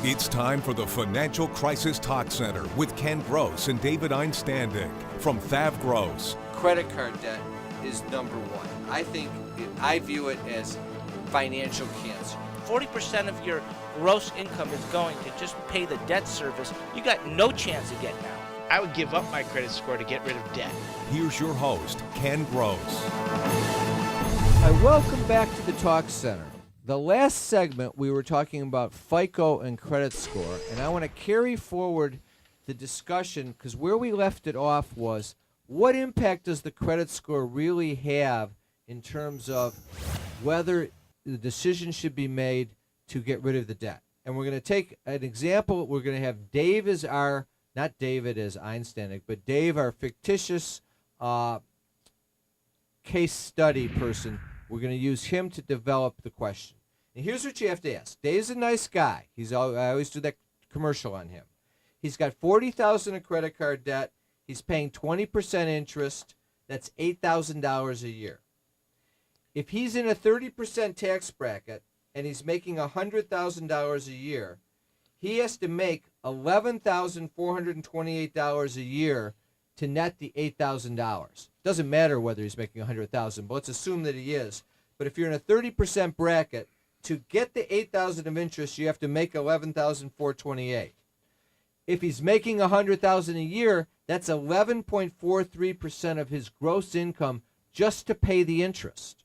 It's time for the Financial Crisis Talk Center with Ken Gross and David Einstandig from Thav Gross. Credit card debt is number one. I view it as financial cancer. 40% of your gross income is going to just pay the debt service. You got no chance of getting out. I would give up my credit score to get rid of debt. Here's your host, Ken Gross. Hi, welcome back to the Talk Center. The last segment we were talking about FICO and credit score, and I want to carry forward the discussion because where we left it off was what impact does the credit score really have in terms of whether the decision should be made to get rid of the debt. And we're going to take an example. We're going to have Dave as our, not David as Einstein, but Dave, our fictitious case study person. We're going to use him to develop the question. And here's what you have to ask. Dave's a nice guy. I always do that commercial on him. He's got $40,000 in credit card debt. He's paying 20% interest. That's $8,000 a year. If he's in a 30% tax bracket and he's making $100,000 a year, he has to make $11,428 a year to net the $8,000. Doesn't matter whether he's making $100,000, but let's assume that he is. But if you're in a 30% bracket, to get the $8,000 of interest, you have to make $11,428. If he's making $100,000 a year, that's 11.43% of his gross income just to pay the interest.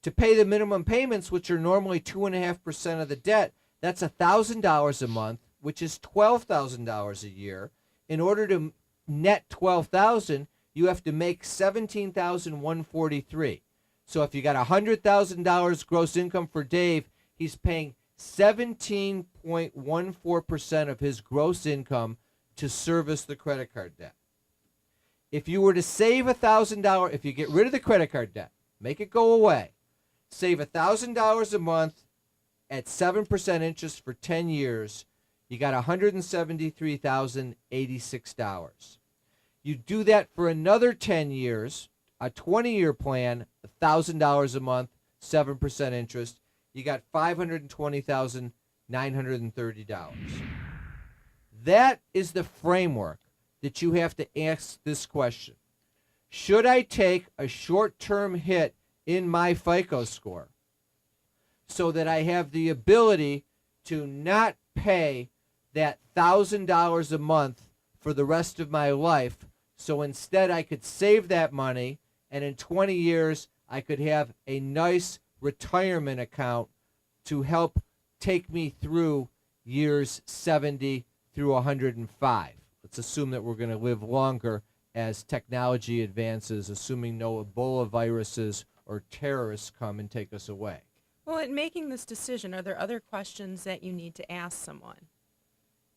To pay the minimum payments, which are normally 2.5% of the debt, that's $1,000 a month, which is $12,000 a year. In order to net $12,000, you have to make $17,143. So if you got $100,000 gross income for Dave, he's paying 17.14% of his gross income to service the credit card debt. If you were to save $1,000, if you get rid of the credit card debt, make it go away, save $1,000 a month at 7% interest for 10 years, you got $173,086. You do that for another 10 years, a 20-year plan, $1,000 a month, 7% interest, you got $520,930. That is the framework that you have to ask this question. Should I take a short-term hit in my FICO score so that I have the ability to not pay that $1,000 a month for the rest of my life, so instead I could save that money, and in 20 years I could have a nice retirement account to help take me through years 70 through 105. Let's assume that we're going to live longer as technology advances, assuming no Ebola viruses or terrorists come and take us away. Well, in making this decision, are there other questions that you need to ask someone?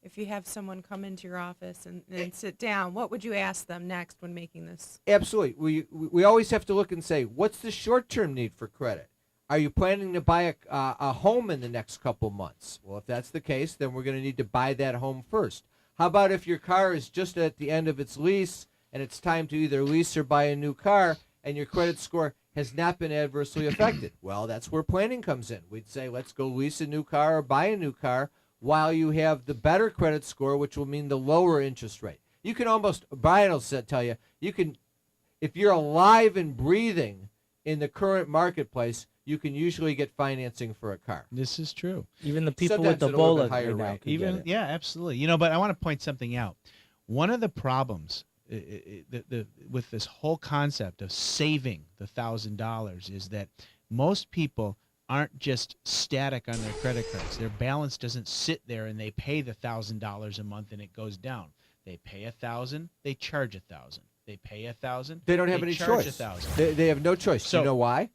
If you have someone come into your office and sit down, what would you ask them next when making this? Absolutely. We always have to look and say, what's the short-term need for credit? Are you planning to buy a home in the next couple months? Well, if that's the case, then we're going to need to buy that home first. How about if your car is just at the end of its lease and it's time to either lease or buy a new car and your credit score has not been adversely affected? Well, that's where planning comes in. We'd say, let's go lease a new car or buy a new car while you have the better credit score, which will mean the lower interest rate. You can almost, Brian will tell you, you can, if you're alive and breathing in the current marketplace, you can usually get financing for a car. This is true. Even the people Sometimes with at a little Ebola bit higher right now rate. can get it. Yeah, absolutely. But I want to point something out. One of the problems with this whole concept of saving the $1,000 is that most people aren't just static on their credit cards. Their balance doesn't sit there and they pay the $1,000 a month and it goes down. They pay $1,000, they charge $1,000. They pay $1,000. They don't have any choice. They have no choice. So, you know why?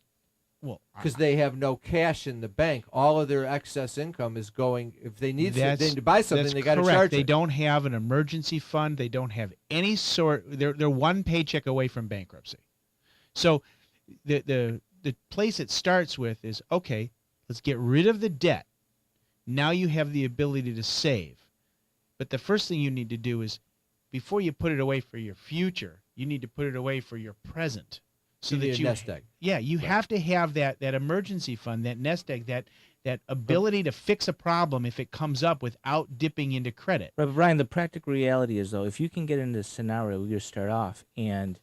Well, because they have no cash in the bank. All of their excess income is going. If they need to buy something, they got to charge. They don't have an emergency fund. They don't have any sort. They're one paycheck away from bankruptcy. So the place it starts with is, okay, let's get rid of the debt. Now you have the ability to save. But the first thing you need to do is, before you put it away for your future, you need to put it away for your present. so You need that a nest egg. Yeah, you have to have that emergency fund, that nest egg, that ability to fix a problem if it comes up without dipping into credit. But Brian, the practical reality is, though, if you can get into a scenario where you start off and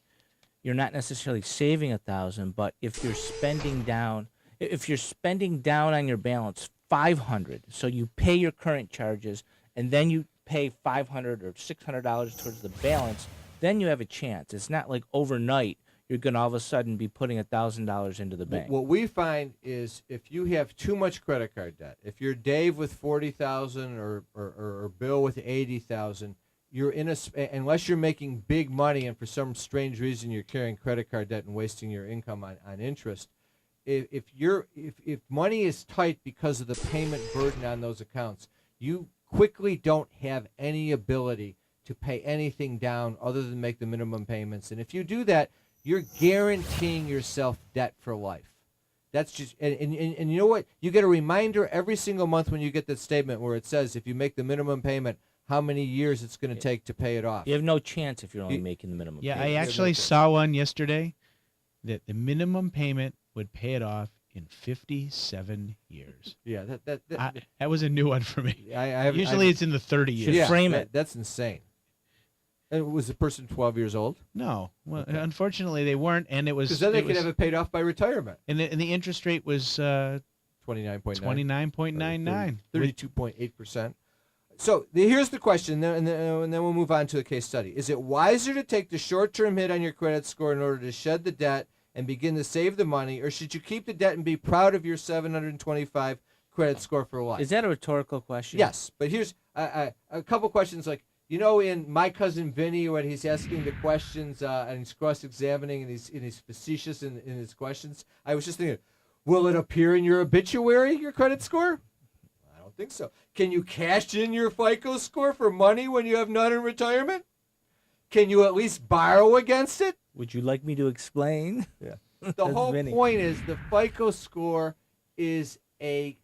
you're not necessarily saving 1,000, but if you're spending down on your balance 500, so you pay your current charges and then you pay $500 or $600 towards the balance, then you have a chance. It's not like overnight you're going to all of a sudden be putting $1,000 into the bank. What we find is if you have too much credit card debt, if you're Dave with 40,000 or Bill with 80,000, you're in unless you're making big money and for some strange reason you're carrying credit card debt and wasting your income on interest. If money is tight because of the payment burden on those accounts, you quickly don't have any ability to pay anything down other than make the minimum payments. And if you do that, you're guaranteeing yourself debt for life. That's just and you know what? You get a reminder every single month when you get that statement where it says if you make the minimum payment, how many years it's going to take to pay it off. You have no chance if you're only making the minimum Yeah, payment. I actually saw one yesterday that the minimum payment would pay it off in 57 years. Yeah, That was a new one for me. Usually it's in the 30 years. yeah, frame it. That's insane. And was the person 12 years old? No, well, unfortunately they weren't, and it was Because then they could have it paid off by retirement. and the interest rate was 29.9. 29.99. 32.8%. So here's the question, and then we'll move on to the case study. Is it wiser to take the short-term hit on your credit score in order to shed the debt and begin to save the money, or should you keep the debt and be proud of your 725 credit score for life? Is that a rhetorical question? Yes, but here's a couple questions like, in My Cousin Vinny, when he's asking the questions and he's cross-examining and he's facetious in his questions, I was just thinking, will it appear in your obituary, your credit score? I don't think so. Can you cash in your FICO score for money when you have none in retirement? Can you at least borrow against it? Would you like me to explain? Yeah. The That's whole Vinny. point is the FICO score is a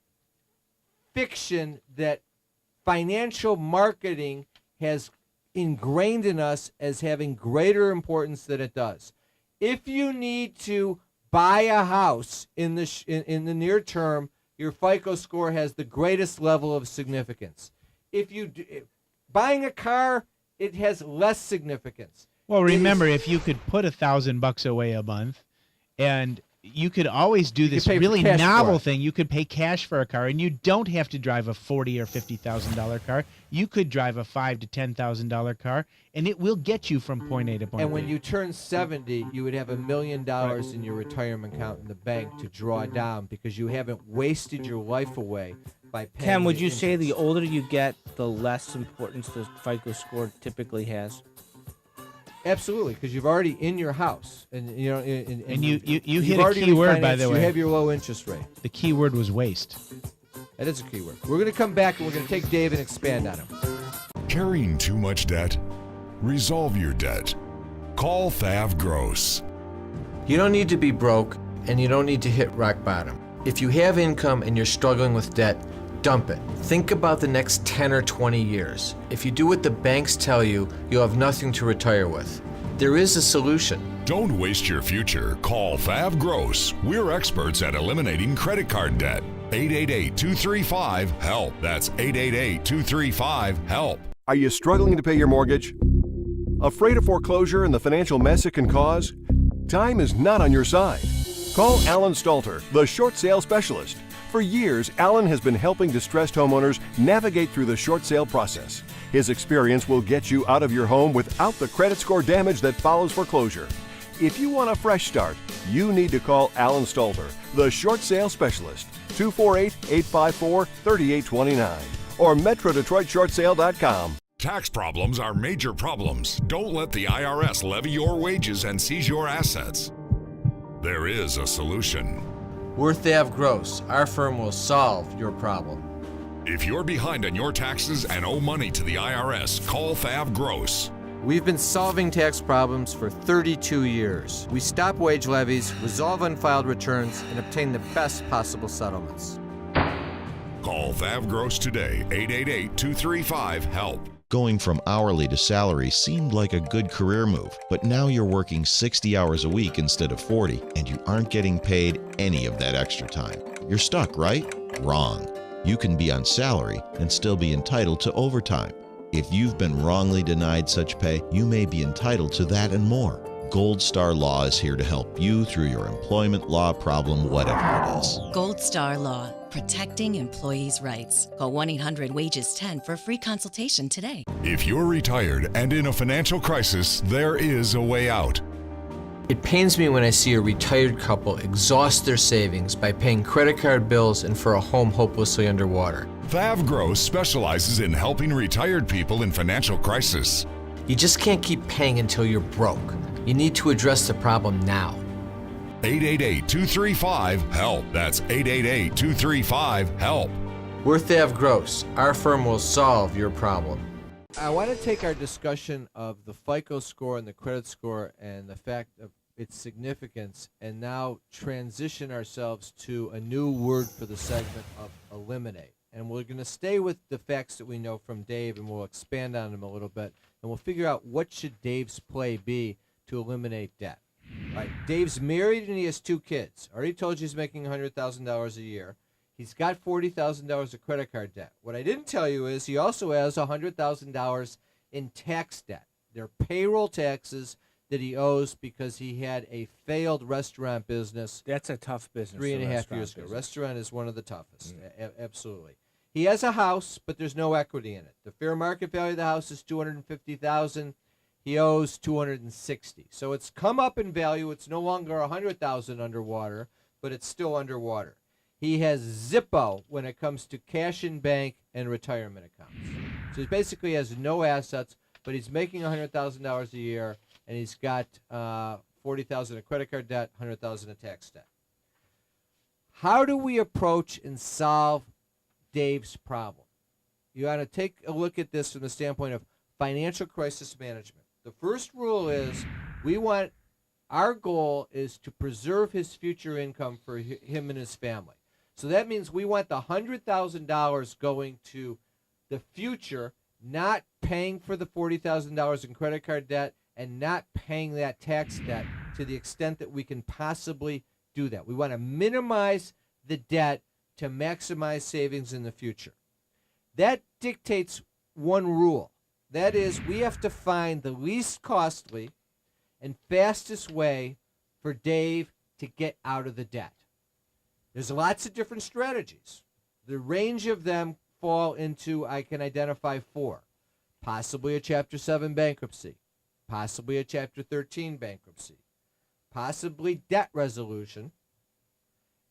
fiction that financial marketing has ingrained in us as having greater importance than it does. If you need to buy a house in the near term, your FICO score has the greatest level of significance. Buying a car, it has less significance. Well, remember, if you could put $1,000 away a month, and you could always do this pay for really cash for novel it. thing. You could pay cash for a car, and you don't have to drive a $40,000 or $50,000 car. You could drive a $5,000 to $10,000 car, and it will get you from point A to point B. And when you turn 70, you would have $1 million in your retirement account in the bank to draw down because you haven't wasted your life away by paying. Ken, would the you say the interest. older you get, the less importance the FICO score typically has? Absolutely, because you've already in your house, and you you you've hit a already key word, by refinanced, the way. You have your low interest rate. The key word was waste. That is a key word. We're going to come back and we're going to take Dave and expand on him. Carrying too much debt? Resolve your debt. Call Thav Gross. You don't need to be broke, and you don't need to hit rock bottom. If you have income and you're struggling with debt, dump it. Think about the next 10 or 20 years. If you do what the banks tell you, you'll have nothing to retire with. There is a solution. Don't waste your future. Call Thav Gross. We're experts at eliminating credit card debt. 888-235-HELP. That's 888-235-HELP. Are you struggling to pay your mortgage? Afraid of foreclosure and the financial mess it can cause? Time is not on your side. Call Alan Stalter, the short sale specialist. For years, Alan has been helping distressed homeowners navigate through the short sale process. His experience will get you out of your home without the credit score damage that follows foreclosure. If you want a fresh start, you need to call Alan Stalter, the short sale specialist, 248-854-3829 or MetroDetroitShortSale.com. Tax problems are major problems. Don't let the IRS levy your wages and seize your assets. There is a solution. We're Thav Gross. Our firm will solve your problem. If you're behind on your taxes and owe money to the IRS, call Thav Gross. We've been solving tax problems for 32 years. We stop wage levies, resolve unfiled returns, and obtain the best possible settlements. Call Thav Gross today, 888-235-HELP. Going from hourly to salary seemed like a good career move, but now you're working 60 hours a week instead of 40, and you aren't getting paid any of that extra time. You're stuck, right? Wrong. You can be on salary and still be entitled to overtime. If you've been wrongly denied such pay, you may be entitled to that and more. Gold Star Law is here to help you through your employment law problem, whatever it is. Gold Star Law, protecting employees' rights. Call 1-800-WAGES-10 for a free consultation today. If you're retired and in a financial crisis, there is a way out. It pains me when I see a retired couple exhaust their savings by paying credit card bills and for a home hopelessly underwater. Thav Gross specializes in helping retired people in financial crisis. You just can't keep paying until you're broke. You need to address the problem now. 888-235-HELP. That's 888-235-HELP. We're Thav Gross. Our firm will solve your problem. I want to take our discussion of the FICO score and the credit score and the fact of its significance and now transition ourselves to a new word for the segment of eliminate. And we're going to stay with the facts that we know from Dave, and we'll expand on them a little bit, and we'll figure out what should Dave's play be to eliminate debt. All right, Dave's married and he has 2 kids. Already told you he's making $100,000 a year. He's got $40,000 of credit card debt. What I didn't tell you is he also has $100,000 in tax debt. They're payroll taxes that he owes because he had a failed restaurant business. That's a tough business. 3.5 years ago. Restaurant is one of the toughest. Absolutely. He has a house, but there's no equity in it. The fair market value of the house is $250,000. He owes $260,000. So it's come up in value. It's no longer $100,000 underwater, but it's still underwater. He has Zippo when it comes to cash in bank and retirement accounts. So he basically has no assets, but he's making $100,000 a year, and he's got $40,000 of credit card debt, $100,000 of tax debt. How do we approach and solve Dave's problem? You got to take a look at this from the standpoint of financial crisis management. The first rule is our goal is to preserve his future income for him and his family. So that means we want the $100,000 going to the future, not paying for the $40,000 in credit card debt and not paying that tax debt to the extent that we can possibly do that. We want to minimize the debt to maximize savings in the future. That dictates one rule. That is, we have to find the least costly and fastest way for Dave to get out of the debt. There's lots of different strategies. The range of them fall into, I can identify 4. Possibly a Chapter 7 bankruptcy. Possibly a Chapter 13 bankruptcy. Possibly debt resolution,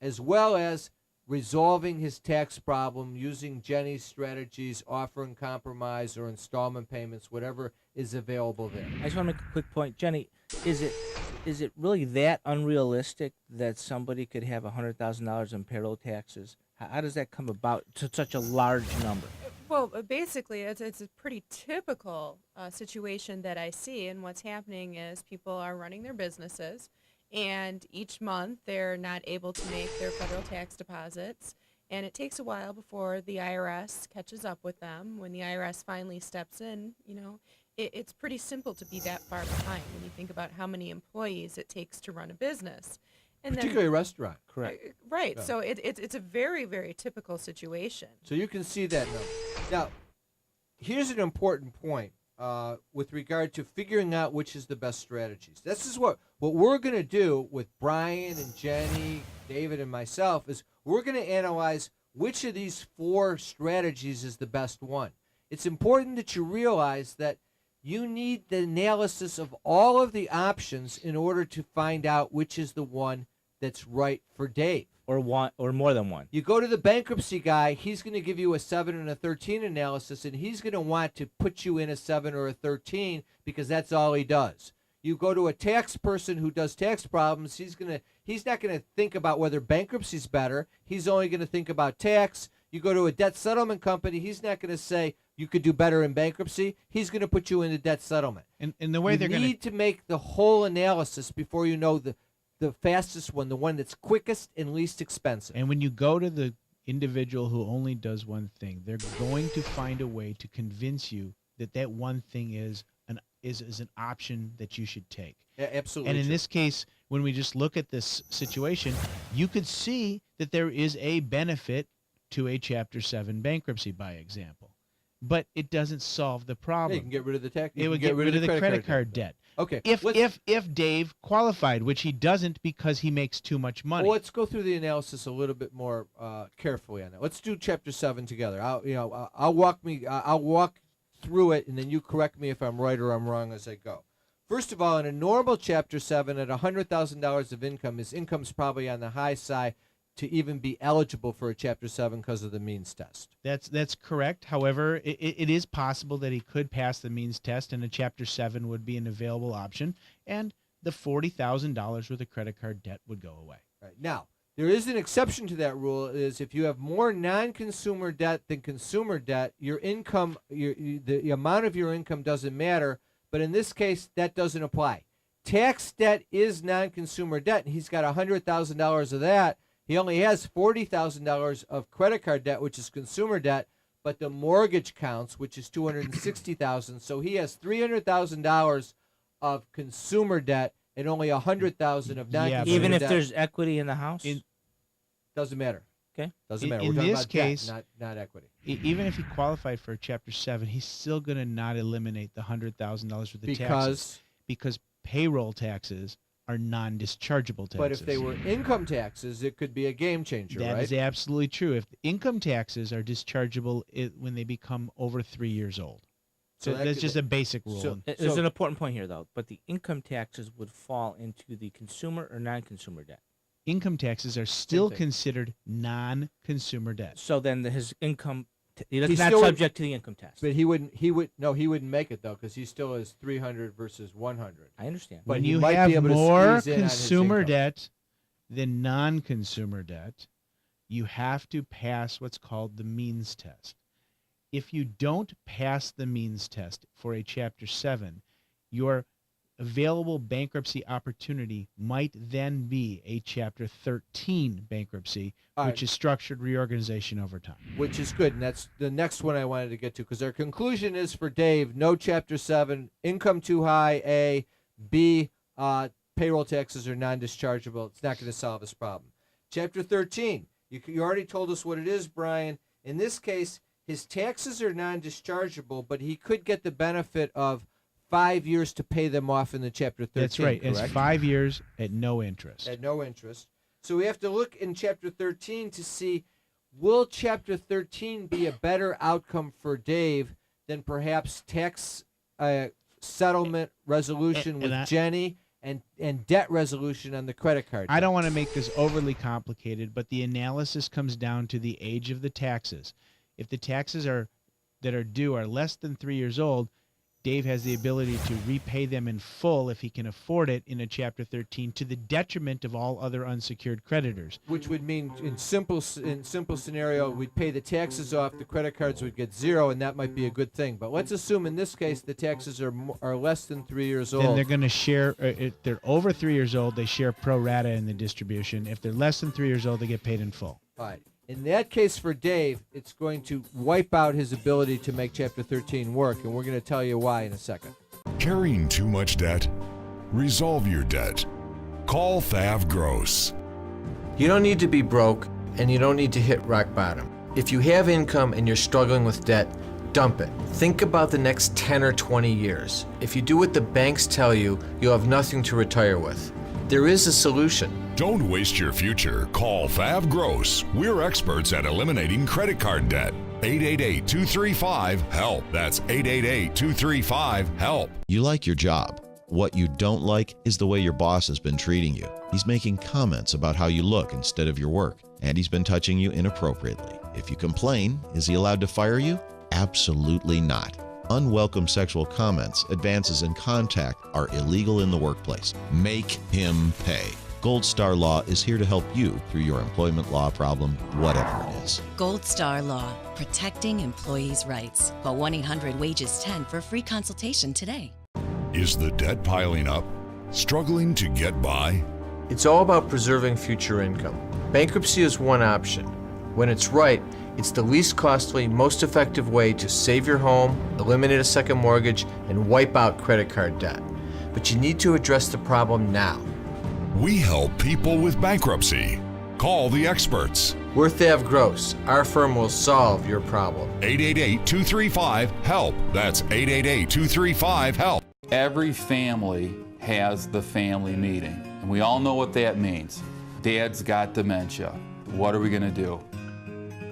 as well as resolving his tax problem using Jenny's strategies, offering compromise or installment payments, whatever is available there. I just want to make a quick point. Jenny, is it really that unrealistic that somebody could have $100,000 in payroll taxes? How does that come about to such a large number? Well, basically, it's a pretty typical situation that I see, and what's happening is people are running their businesses, and each month they're not able to make their federal tax deposits, and it takes a while before the IRS catches up with them. When the IRS finally steps in, it's pretty simple to be that far behind when you think about how many employees it takes to run a business. And particularly a restaurant. Correct. Right. Yeah. So it's a very, very typical situation. So you can see that number. Now, here's an important point with regard to figuring out which is the best strategies. This is what we're going to do with Brian and Jenny, David, and myself is we're going to analyze which of these 4 strategies is the best one. It's important that you realize that you need the analysis of all of the options in order to find out which is the one that's right for Dave. Or more than one. You go to the bankruptcy guy, he's going to give you a 7 and a 13 analysis, and he's going to want to put you in a 7 or a 13 because that's all he does. You go to a tax person who does tax problems, he's not going to think about whether bankruptcy's better. He's only going to think about tax. You go to a debt settlement company, he's not going to say you could do better in bankruptcy. He's going to put you in the debt settlement. And the way they're going to need to make the whole analysis before you know the fastest one, the one that's quickest and least expensive. And when you go to the individual who only does one thing, they're going to find a way to convince you that one thing is an option that you should take. Yeah, absolutely. And in true. this case, when we just look at this situation, you could see that there is a benefit to a Chapter 7 bankruptcy, by example. But it doesn't solve the Yeah, problem. you can get rid of the tax. It would get rid of the credit card debt. Okay. If Dave qualified, which he doesn't because he makes too much money. Well, let's go through the analysis a little bit more carefully on that. Let's do Chapter 7 together. I'll walk through it, and then you correct me if I'm right or I'm wrong as I go. First of all, in a normal Chapter 7, at $100,000 of income, his income's probably on the high side to even be eligible for a Chapter 7 because of the means test. That's correct. However, it is possible that he could pass the means test, and a Chapter 7 would be an available option, and the $40,000 worth of credit card debt would go away. Right. Now, there is an exception to that rule, is if you have more non-consumer debt than consumer debt, your income, the amount of your income doesn't matter, but in this case, that doesn't apply. Tax debt is non-consumer debt, and he's got $100,000 of that. He only has $40,000 of credit card debt, which is consumer debt, but the mortgage counts, which is $260,000. So he has $300,000 of consumer debt and only $100,000 of non-consumer debt. Even if there's equity in the house? Doesn't matter. Okay. Doesn't matter. In We're talking this about case, debt, not equity. Even if he qualified for a Chapter 7, he's still going to not eliminate the $100,000 worth of taxes. Because payroll taxes are non-dischargeable taxes. But if they were income taxes, it could be a game changer, right? That is absolutely true. If income taxes are dischargeable when they become over 3 years old. So that's just a basic rule. There's an important point here, though. But the income taxes would fall into the consumer or non-consumer debt. Income taxes are still considered non-consumer debt. So then his income, that's He not still would- subject to the income tax. But he wouldn't make it though, because he still has 300 versus 100. I understand. But When he you might have be able to more squeeze in on his consumer income. debt than non-consumer debt, you have to pass what's called the means test. If you don't pass the means test for a Chapter 7, your available bankruptcy opportunity might then be a Chapter 13 bankruptcy, All which right. is structured reorganization over time. Which is good, and that's the next one I wanted to get to, because our conclusion is for Dave: no Chapter 7, income too high, A, B, payroll taxes are non-dischargeable. It's not going to solve this problem. Chapter 13, you already told us what it is, Brian. In this case, his taxes are non-dischargeable, but he could get the benefit of 5 years to pay them off in the Chapter 13. That's right. Correct? It's 5 years at no interest. At no interest. So we have to look in Chapter 13 to see, will Chapter 13 be a better outcome for Dave than perhaps tax settlement resolution with Jenny and debt resolution on the credit card? I don't want to make this overly complicated, but the analysis comes down to the age of the taxes. If the taxes that are due are less than 3 years old, Dave has the ability to repay them in full if he can afford it in a Chapter 13, to the detriment of all other unsecured creditors. Which would mean, in simple scenario, we'd pay the taxes off, the credit cards would get zero, and that might be a good thing. But let's assume in this case the taxes are less than 3 years old. Then they're going to share. If they're over 3 years old, they share pro rata in the distribution. If they're less than 3 years old, they get paid in full. All right. In that case, for Dave, it's going to wipe out his ability to make Chapter 13 work, and we're going to tell you why in a second. Carrying too much debt? Resolve your debt. Call Thav Gross. You don't need to be broke, and you don't need to hit rock bottom. If you have income and you're struggling with debt, dump it. Think about the next 10 or 20 years. If you do what the banks tell you, you'll have nothing to retire with. There is a solution. Don't waste your future. Call Thav Gross. We're experts at eliminating credit card debt. 888-235-HELP. That's 888-235-HELP. You like your job. What you don't like is the way your boss has been treating you. He's making comments about how you look instead of your work, and he's been touching you inappropriately. If you complain, is he allowed to fire you? Absolutely not. Unwelcome sexual comments, advances, and contact are illegal in the workplace. Make him pay. Gold Star Law is here to help you through your employment law problem, whatever it is. Gold Star Law, protecting employees' rights. Call 1-800-WAGES-10 for a free consultation today. Is the debt piling up? Struggling to get by? It's all about preserving future income. Bankruptcy is one option. When it's right, It's the least costly, most effective way to save your home, eliminate a second mortgage, and wipe out credit card debt. But you need to address the problem now. We help people with bankruptcy. Call the experts. We're Thav Gross. Our firm will solve your problem. 888-235-HELP. That's 888-235-HELP. Every family has the family meeting, and we all know what that means. Dad's got dementia. What are we going to do?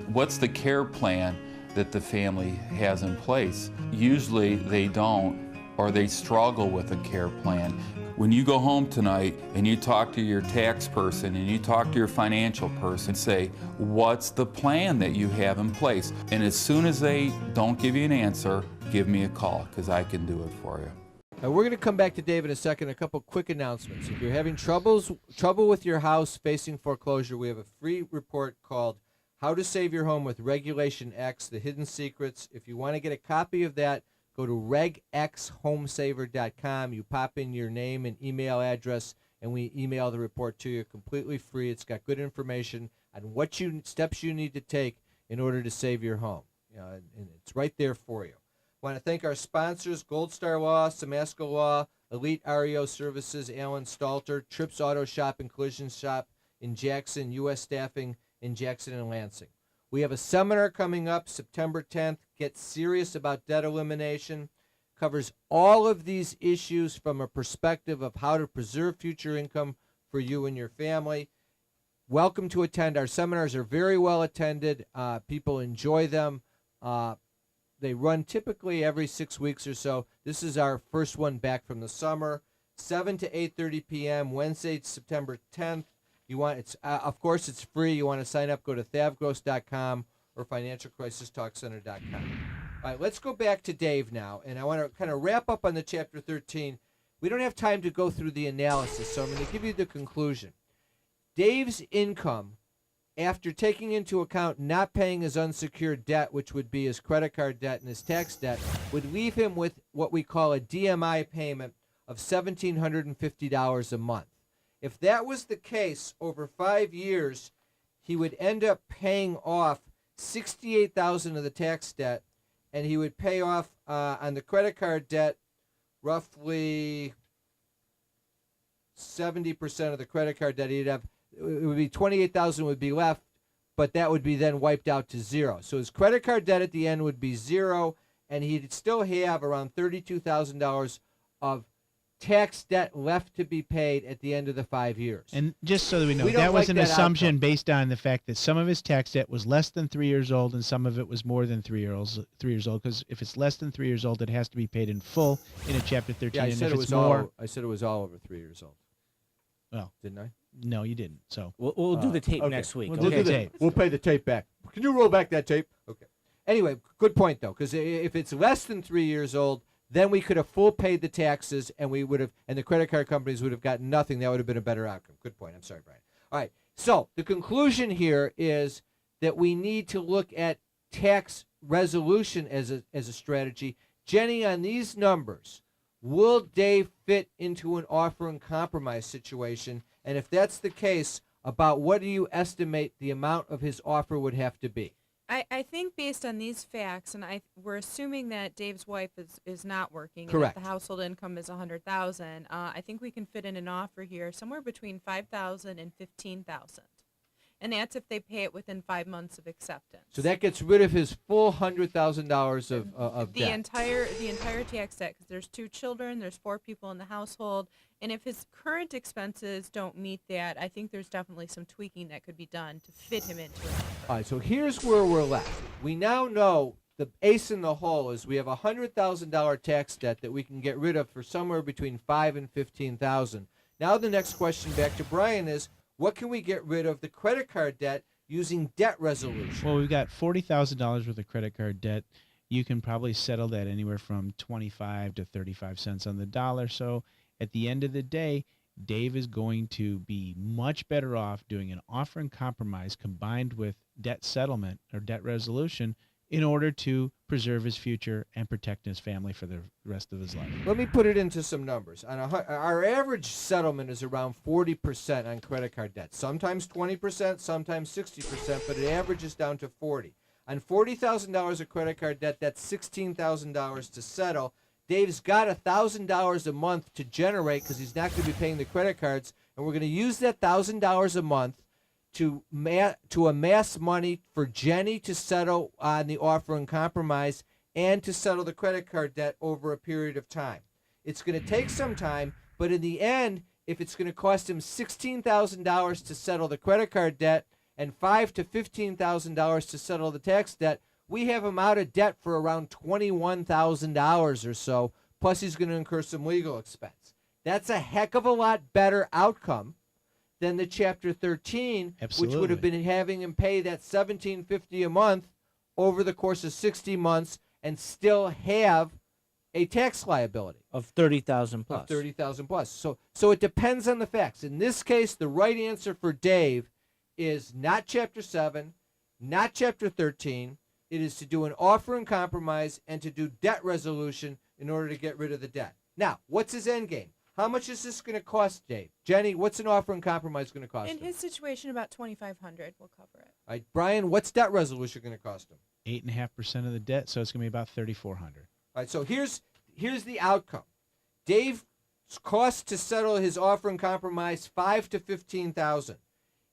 What's the care plan that the family has in place? Usually they don't, or they struggle with a care plan. When you go home tonight and you talk to your tax person and you talk to your financial person, say, what's the plan that you have in place? And as soon as they don't give you an answer, give me a call, because I can do it for you. Now we're going to come back to Dave in a second. A couple quick announcements. If you're having trouble with your house facing foreclosure, we have a free report called How to Save Your Home with Regulation X, The Hidden Secrets. If you want to get a copy of that, go to regxhomesaver.com. You pop in your name and email address, and we email the report to you completely free. It's got good information on what steps you need to take in order to save your home. And it's right there for you. I want to thank our sponsors, Gold Star Law, Samasco Law, Elite REO Services, Alan Stalter, Trips Auto Shop and Collision Shop in Jackson, U.S. Staffing in Jackson and Lansing. We have a seminar coming up September 10th. Get serious about debt elimination. Covers all of these issues from a perspective of how to preserve future income for you and your family. Welcome to attend. Our seminars are very well attended. People enjoy them. They run typically every 6 weeks or so. This is our first one back from the summer. 7 to 8:30 p.m. Wednesday, September 10th. Of course, it's free. You want to sign up, go to thavgross.com or financialcrisistalkcenter.com. All right, let's go back to Dave now, and I want to kind of wrap up on the Chapter 13. We don't have time to go through the analysis, so I'm going to give you the conclusion. Dave's income, after taking into account not paying his unsecured debt, which would be his credit card debt and his tax debt, would leave him with what we call a DMI payment of $1,750 a month. If that was the case over 5 years, he would end up paying off $68,000 of the tax debt, and he would pay off on the credit card debt roughly 70% of the credit card debt. He'd have, it would be $28,000 would be left, but that would be then wiped out to zero. So his credit card debt at the end would be zero, and he'd still have around $32,000 of tax debt left to be paid at the end of the 5 years. And just so that we know, We don't that was like an that assumption outcome. based on the fact that some of his tax debt was less than 3 years old and some of it was more than 3 years old. Because if it's less than 3 years old, it has to be paid in full in a Chapter 13. Yeah, I and said if it it's was more, I said it was all over 3 years old. well, Didn't I? no, you didn't. So We'll do the tape Okay. next week. We'll We'll, do do the the tape. We'll pay the tape back. Can you roll back that tape? Okay. Anyway, good point though, because if it's less than 3 years old, then we could have full paid the taxes, and we would have, and the credit card companies would have gotten nothing. That would have been a better outcome. Good point. I'm sorry, Brian. All right. So the conclusion here is that we need to look at tax resolution as a strategy. Jenny, on these numbers, will Dave fit into an offer and compromise situation? And if that's the case, about what do you estimate the amount of his offer would have to be? I think based on these facts, and we're assuming that Dave's wife is not working, Correct. and that the household income is $100,000. I think we can fit in an offer here somewhere between $5,000 and $15,000, and that's if they pay it within 5 months of acceptance. So that gets rid of his full $100,000 of the debt. entire tax debt, because there's 2 children, there's 4 people in the household, and if his current expenses don't meet that, I think there's definitely some tweaking that could be done to fit him into an offer. All right, so here's where we're left. We now know the ace in the hole is we have a $100,000 tax debt that we can get rid of for somewhere between $5,000 and $15,000. Now the next question back to Brian is, what can we get rid of the credit card debt using debt resolution? well, we've got $40,000 worth of credit card debt. You can probably settle that anywhere from 25 to 35 cents on the dollar. So at the end of the day, Dave is going to be much better off doing an offer and compromise combined with debt settlement or debt resolution in order to preserve his future and protect his family for the rest of his life. Let me put it into some numbers. Our average settlement is around 40% on credit card debt. Sometimes 20%, sometimes 60%, but it averages down to 40. On $40,000 of credit card debt, that's $16,000 to settle. Dave's got $1,000 a month to generate because he's not going to be paying the credit cards, and we're going to use that $1,000 a month to amass money for Jenny to settle on the offer and compromise and to settle the credit card debt over a period of time. It's going to take some time, but in the end, if it's going to cost him $16,000 to settle the credit card debt and $5,000 to $15,000 to settle the tax debt, we have him out of debt for around $21,000 or so, plus he's going to incur some legal expense. That's a heck of a lot better outcome than the Chapter 13, which would have been having him pay that $1,750 a month over the course of 60 months and still have a tax liability of $30,000 plus. Of $30,000 plus. So it depends on the facts. In this case, the right answer for Dave is not Chapter 7, not Chapter 13. It is to do an offer and compromise and to do debt resolution in order to get rid of the debt. Now, what's his end game? How much is this going to cost, Dave? Jenny, what's an offer and compromise going to cost In him? his situation, about $2,500 will cover it. All right, Brian, what's debt resolution going to cost him? 8.5% of the debt, so it's going to be about $3,400. All right, so here's the outcome. Dave's cost to settle his offer and compromise $5,000 to $15,000.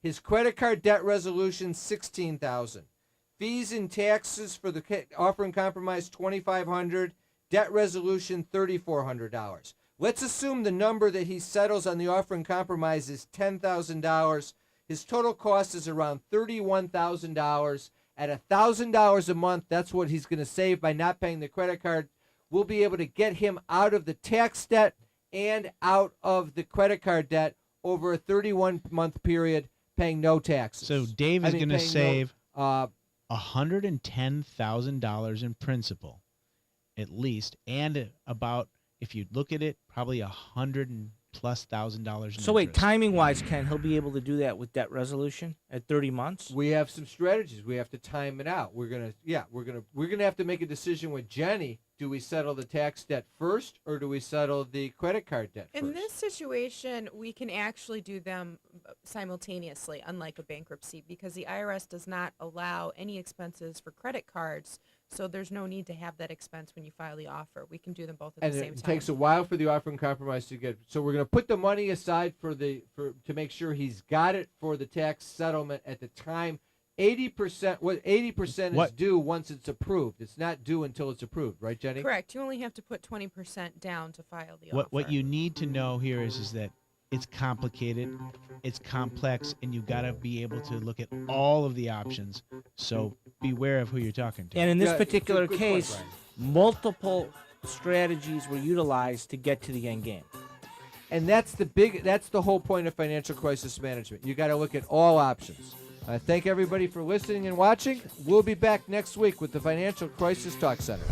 His credit card debt resolution $16,000. Fees and taxes for the offer and compromise $2,500. Debt resolution $3,400. Let's assume the number that he settles on the offer and compromise is $10,000. His total cost is around $31,000. At $1,000 a month, that's what he's going to save by not paying the credit card. We'll be able to get him out of the tax debt and out of the credit card debt over a 31-month period, paying no taxes. So Dave is going to save $110,000 in principal, at least, and about, if you look at it, probably $100,000+ in So wait, interest. timing-wise, Ken, he'll be able to do that with debt resolution at 30 months? We have some strategies. We have to time it out. We're gonna have to make a decision with Jenny. Do we settle the tax debt first, or do we settle the credit card debt first? In this situation, we can actually do them simultaneously, unlike a bankruptcy, because the IRS does not allow any expenses for credit cards, so there's no need to have that expense when you file the offer. We can do them both at the same time. And it takes a while for the offer and compromise to get. So we're going to put the money aside to make sure he's got it for the tax settlement at the time. 80%. What 80% is due once it's approved. It's not due until it's approved, right, Jenny? Correct. You only have to put 20% down to file the offer. What you need to know here is that it's complicated, it's complex, and you've got to be able to look at all of the options. So beware of who you're talking to. And in this Yeah, particular good point, case, Brian. multiple strategies were utilized to get to the end game. And that's the whole point of financial crisis management. You got to look at all options. Thank everybody for listening and watching. We'll be back next week with the Financial Crisis Talk Center.